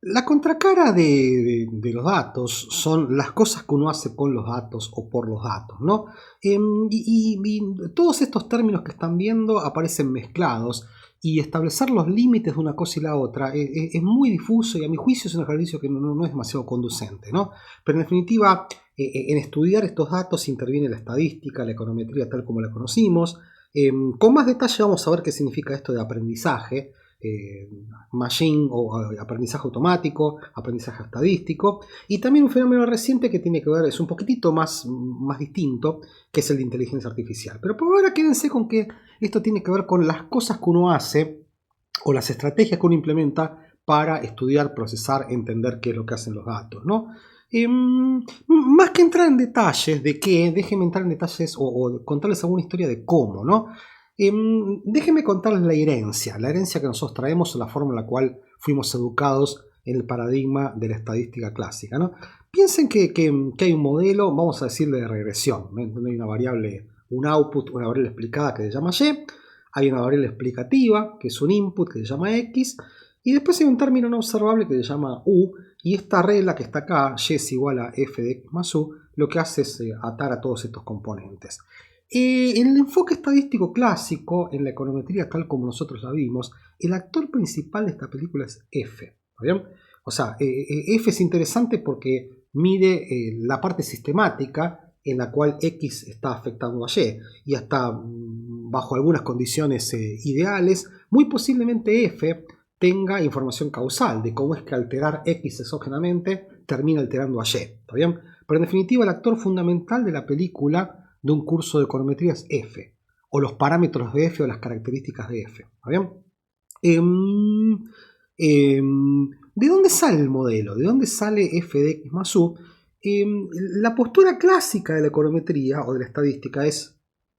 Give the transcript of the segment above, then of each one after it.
La contracara de los datos son las cosas que uno hace con los datos o por los datos, ¿no? Y todos estos términos que están viendo aparecen mezclados y establecer los límites de una cosa y la otra es muy difuso y a mi juicio es un ejercicio que no es demasiado conducente, ¿no? Pero en definitiva, en estudiar estos datos interviene la estadística, la econometría tal como la conocimos. Con más detalle vamos a ver qué significa esto de aprendizaje, machine o aprendizaje automático, aprendizaje estadístico, y también un fenómeno reciente que tiene que ver, es un poquitito más distinto, que es el de inteligencia artificial. Pero por ahora quédense con que esto tiene que ver con las cosas que uno hace o las estrategias que uno implementa para estudiar, procesar, entender qué es lo que hacen los datos, ¿no? Más que entrar en detalles de qué, déjenme entrar en detalles o contarles alguna historia de cómo, ¿no? Déjenme contarles la herencia que nosotros traemos, la forma en la cual fuimos educados en el paradigma de la estadística clásica, ¿no? Piensen que hay un modelo, vamos a decirle de regresión, ¿no? Donde hay una variable, un output, una variable explicada que se llama y, hay una variable explicativa que es un input que se llama x, y después hay un término no observable que se llama u, y esta regla que está acá, y es igual a f de x más u, lo que hace es atar a todos estos componentes. En el enfoque estadístico clásico, en la econometría tal como nosotros la vimos, el actor principal de esta película es f. ¿Bien? O sea, f es interesante porque mide la parte sistemática en la cual x está afectando a y hasta bajo algunas condiciones ideales, muy posiblemente f tenga información causal de cómo es que alterar X exógenamente termina alterando a Y. ¿Está bien? Pero en definitiva el actor fundamental de la película de un curso de econometría es F, o los parámetros de F o las características de F. ¿Está bien? ¿De dónde sale el modelo? ¿De dónde sale f de x más u? La postura clásica de la econometría o de la estadística es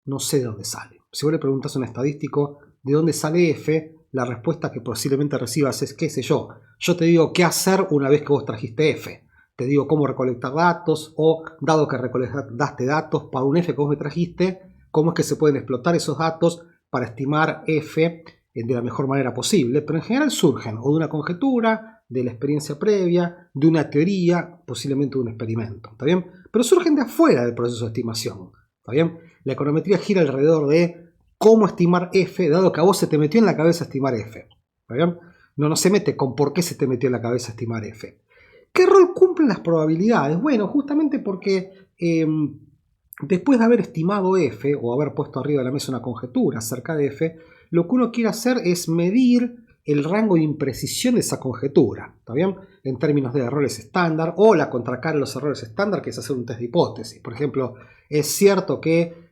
no sé de dónde sale. Si vos le preguntas a un estadístico de dónde sale f, la respuesta que posiblemente recibas es qué sé yo. Yo te digo qué hacer una vez que vos trajiste f. Te digo cómo recolectar datos o, dado que recolectaste datos para un f que vos me trajiste, cómo es que se pueden explotar esos datos para estimar f de la mejor manera posible, pero en general surgen o de una conjetura, de la experiencia previa, de una teoría, posiblemente de un experimento, ¿está bien? Pero surgen de afuera del proceso de estimación, ¿está bien? La econometría gira alrededor de cómo estimar f, dado que a vos se te metió en la cabeza estimar f, ¿está bien? No se mete con por qué se te metió en la cabeza estimar f. ¿Qué rol cumplen las probabilidades? Bueno, justamente porque después de haber estimado f o haber puesto arriba de la mesa una conjetura acerca de f, lo que uno quiere hacer es medir el rango de imprecisión de esa conjetura, ¿está bien? En términos de errores estándar o la contracara de los errores estándar, que es hacer un test de hipótesis. Por ejemplo, es cierto que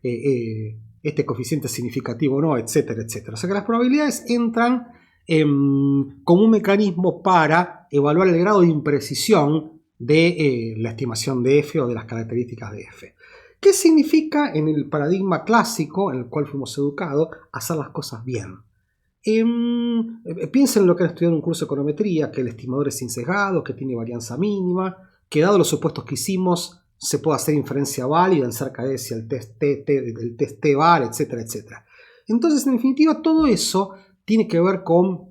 este coeficiente es significativo o no, etcétera, etcétera. O sea que las probabilidades entran como un mecanismo para evaluar el grado de imprecisión de la estimación de f o de las características de f. ¿Qué significa en el paradigma clásico en el cual fuimos educados hacer las cosas bien? Piensen en lo que han estudiado en un curso de econometría, que el estimador es insesgado, que tiene varianza mínima, que dado los supuestos que hicimos se puede hacer inferencia válida en cerca de si el test T vale, etcétera, etcétera. Entonces, en definitiva, todo eso tiene que ver con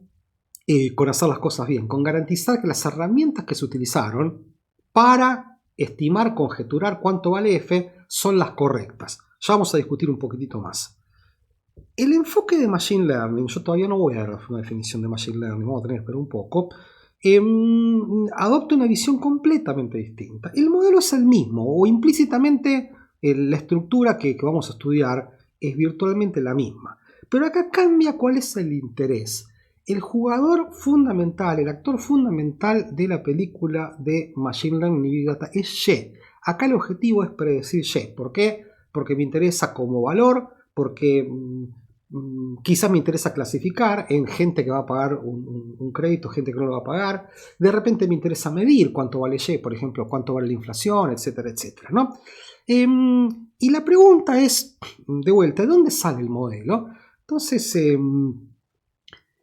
hacer las cosas bien, con garantizar que las herramientas que se utilizaron para estimar, conjeturar cuánto vale f son las correctas. Ya vamos a discutir un poquitito más. El enfoque de Machine Learning, yo todavía no voy a dar una definición de Machine Learning, vamos a tener que esperar un poco, adopta una visión completamente distinta. El modelo es el mismo, o implícitamente la estructura que vamos a estudiar es virtualmente la misma. Pero acá cambia cuál es el interés. El jugador fundamental, el actor fundamental de la película de Machine Learning y Big Data es Y. Acá el objetivo es predecir Y. ¿Por qué? Porque me interesa como valor, porque quizás me interesa clasificar en gente que va a pagar un crédito, gente que no lo va a pagar. De repente me interesa medir cuánto vale Y, por ejemplo, cuánto vale la inflación, etcétera, etcétera, ¿no? Y la pregunta es, de vuelta, ¿de dónde sale el modelo? Entonces,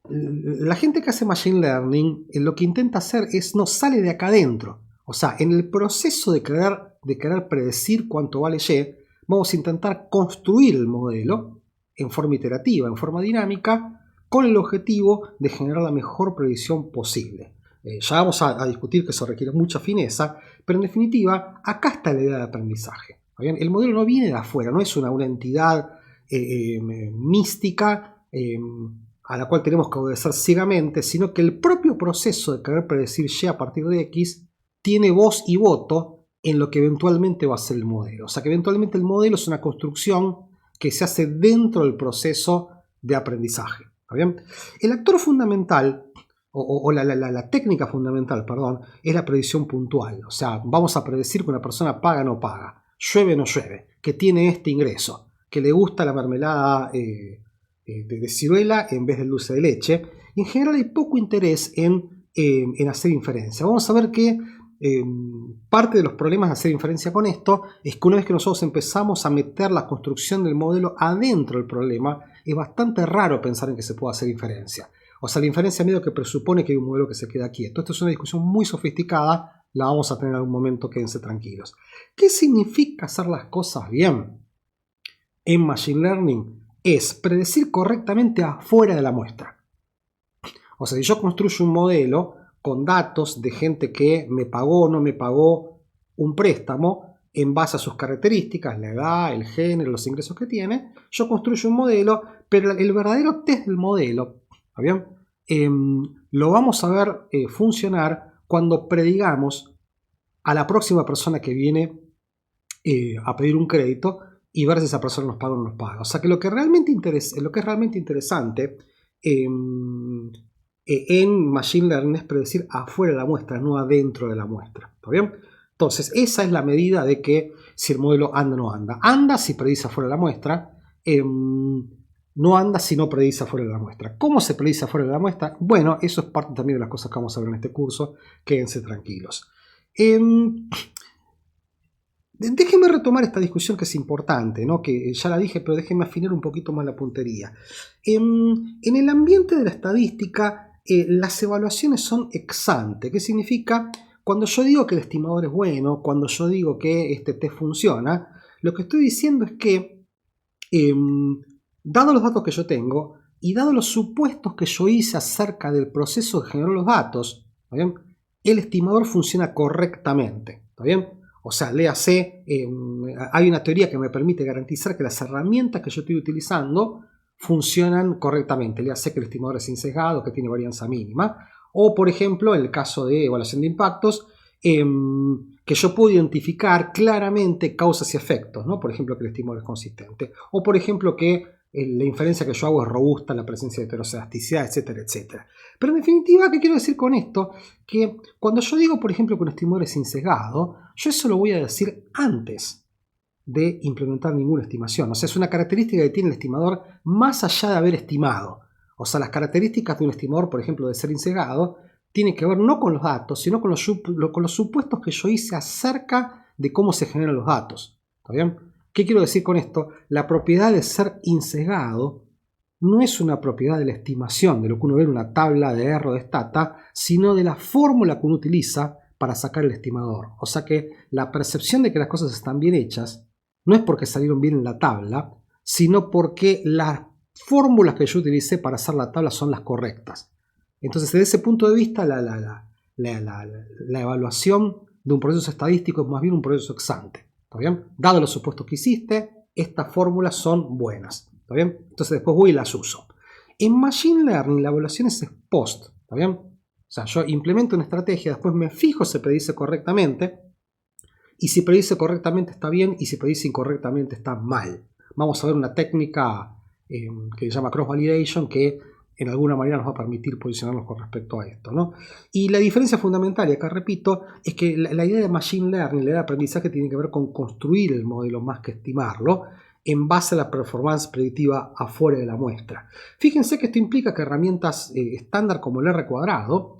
la gente que hace Machine Learning lo que intenta hacer es, no sale de acá adentro. O sea, en el proceso de querer predecir cuánto vale Y, vamos a intentar construir el modelo en forma iterativa, en forma dinámica, con el objetivo de generar la mejor predicción posible. Ya vamos a discutir que eso requiere mucha fineza, pero en definitiva, acá está la idea de aprendizaje. ¿Bien? El modelo no viene de afuera, no es una entidad mística a la cual tenemos que obedecer ciegamente, sino que el propio proceso de querer predecir Y a partir de X tiene voz y voto en lo que eventualmente va a ser el modelo. O sea que eventualmente el modelo es una construcción que se hace dentro del proceso de aprendizaje. ¿Está bien? El actor fundamental, o la técnica fundamental, perdón, es la predicción puntual. O sea, vamos a predecir que una persona paga o no paga, llueve o no llueve, que tiene este ingreso, que le gusta la mermelada de ciruela en vez del dulce de leche. Y en general hay poco interés en hacer inferencia. Vamos a ver que parte de los problemas de hacer inferencia con esto es que una vez que nosotros empezamos a meter la construcción del modelo adentro del problema, es bastante raro pensar en que se pueda hacer inferencia. O sea, la inferencia medio que presupone que hay un modelo que se queda quieto. Esto es una discusión muy sofisticada, la vamos a tener en algún momento, quédense tranquilos. ¿Qué significa hacer las cosas bien? En Machine Learning es predecir correctamente afuera de la muestra. O sea, si yo construyo un modelo con datos de gente que me pagó o no me pagó un préstamo en base a sus características, la edad, el género, los ingresos que tiene, yo construyo un modelo, pero el verdadero test del modelo, ¿está bien? Lo vamos a ver funcionar cuando predigamos a la próxima persona que viene a pedir un crédito y ver si esa persona nos paga o no nos paga. O sea que lo que es realmente interesante en Machine Learning es predecir afuera de la muestra, no adentro de la muestra. ¿Está bien? Entonces, esa es la medida de que si el modelo anda o no anda. Anda si predice afuera de la muestra, no anda si no predice afuera de la muestra. ¿Cómo se predice afuera de la muestra? Bueno, eso es parte también de las cosas que vamos a ver en este curso. Quédense tranquilos. Déjenme retomar esta discusión que es importante, ¿no? Que ya la dije, pero déjenme afinar un poquito más la puntería. En el ambiente de la estadística, las evaluaciones son ex ante. ¿Qué significa? Cuando yo digo que el estimador es bueno, cuando yo digo que este test funciona, lo que estoy diciendo es que, dado los datos que yo tengo y dado los supuestos que yo hice acerca del proceso de generar los datos, ¿está bien? El estimador funciona correctamente. ¿Está bien? O sea, léase, hay una teoría que me permite garantizar que las herramientas que yo estoy utilizando funcionan correctamente. Léase que el estimador es insesgado, que tiene varianza mínima. O, por ejemplo, en el caso de evaluación de impactos, que yo puedo identificar claramente causas y efectos, ¿no? Por ejemplo, que el estimador es consistente. O, por ejemplo, que la inferencia que yo hago es robusta, la presencia de heterocedasticidad, etcétera, etcétera. Pero en definitiva, ¿qué quiero decir con esto? Que cuando yo digo, por ejemplo, que un estimador es insesgado, yo eso lo voy a decir antes de implementar ninguna estimación. O sea, es una característica que tiene el estimador más allá de haber estimado. O sea, las características de un estimador, por ejemplo, de ser insesgado, tienen que ver no con los datos, sino con los supuestos que yo hice acerca de cómo se generan los datos. ¿Está bien? ¿Qué quiero decir con esto? La propiedad de ser insesgado no es una propiedad de la estimación, de lo que uno ve en una tabla de R o de Stata, sino de la fórmula que uno utiliza para sacar el estimador. O sea que la percepción de que las cosas están bien hechas no es porque salieron bien en la tabla, sino porque las fórmulas que yo utilicé para hacer la tabla son las correctas. Entonces, desde ese punto de vista, la evaluación de un proceso estadístico es más bien un proceso ex ante. ¿Está bien? Dado los supuestos que hiciste, estas fórmulas son buenas. ¿Está bien? Entonces después voy y las uso. En Machine Learning la evaluación es ex post. ¿Está bien? O sea, yo implemento una estrategia, después me fijo si predice correctamente. Y si predice correctamente está bien, y si predice incorrectamente está mal. Vamos a ver una técnica que se llama cross validation, que en alguna manera nos va a permitir posicionarnos con respecto a esto, ¿no? Y la diferencia fundamental, y acá repito, es que la idea de Machine Learning, la idea de aprendizaje, tiene que ver con construir el modelo más que estimarlo en base a la performance predictiva afuera de la muestra. Fíjense que esto implica que herramientas estándar como el R cuadrado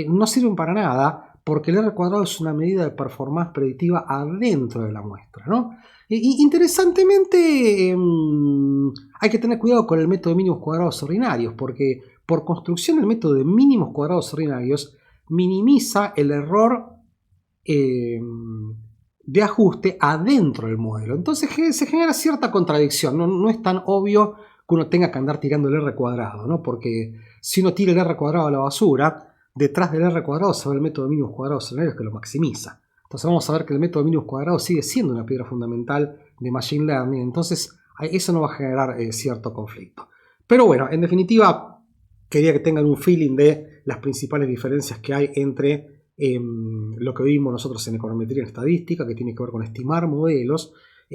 no sirven para nada, porque el R cuadrado es una medida de performance predictiva adentro de la muestra, ¿no? Interesantemente, hay que tener cuidado con el método de mínimos cuadrados ordinarios, porque por construcción el método de mínimos cuadrados ordinarios minimiza el error de ajuste adentro del modelo. Entonces se genera cierta contradicción, no es tan obvio que uno tenga que andar tirando el R cuadrado, ¿no? Porque si uno tira el R cuadrado a la basura, detrás del R cuadrado se va el método de mínimos cuadrados ordinarios que lo maximiza. Entonces vamos a ver que el método de mínimos cuadrados sigue siendo una piedra fundamental de Machine Learning. Entonces eso no va a generar cierto conflicto. Pero bueno, en definitiva, quería que tengan un feeling de las principales diferencias que hay entre lo que vimos nosotros en econometría y en estadística, que tiene que ver con estimar modelos,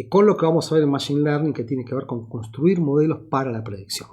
con lo que vamos a ver en Machine Learning, que tiene que ver con construir modelos para la predicción.